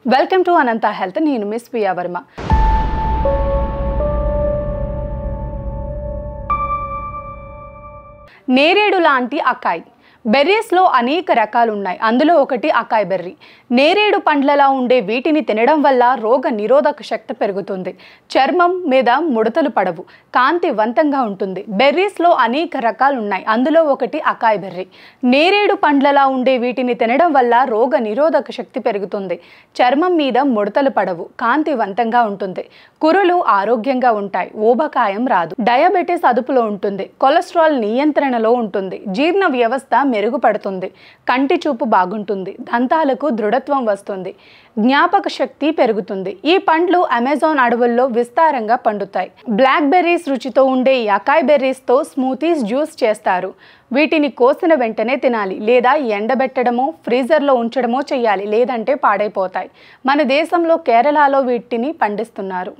Welcome to Anantha health. నేను miss Priya Varma. నేరేడు లాంటి అకాయ్ బెర్రీస్లో అనేక రకాలు ఉన్నాయి. అందులో ఒకటి అకాయ్ బెర్రీ. నేరేడు పండ్లలా ఉండే వీటిని తినడం వల్ల రోగ నిరోధక శక్తి పెరుగుతుంది. చర్మం మీద ముడతలు పడవు, కాంతివంతంగా ఉంటుంది. బెర్రీస్లో అనేక రకాలు ఉన్నాయి. అందులో ఒకటి అకాయ్ బెర్రీ. నేరేడు పండ్లలా ఉండే వీటిని తినడం వల్ల రోగ నిరోధక శక్తి పెరుగుతుంది. చర్మం మీద ముడతలు పడవు, కాంతివంతంగా ఉంటుంది. కురులు ఆరోగ్యంగా ఉంటాయి. ఊబకాయం రాదు. డయాబెటీస్ అదుపులో ఉంటుంది. కొలెస్ట్రాల్ నియంత్రణలో ఉంటుంది. జీర్ణ వ్యవస్థ మెరుగుపడుతుంది. కంటి చూపు బాగుంటుంది. దంతాలకు దృఢత్వం వస్తుంది. జ్ఞాపక శక్తి పెరుగుతుంది. ఈ పండ్లు అమెజాన్ అడవుల్లో విస్తారంగా పండుతాయి. బ్లాక్ బెర్రీస్ రుచితో ఉండే ఈ అకాయ్ బెర్రీస్తో స్మూతీస్ జ్యూస్ చేస్తారు. వీటిని కోసిన వెంటనే తినాలి, లేదా ఎండబెట్టడమో ఫ్రీజర్లో ఉంచడమో చేయాలి, లేదంటే పాడైపోతాయి. మన దేశంలో కేరళలో వీటిని పండిస్తున్నారు.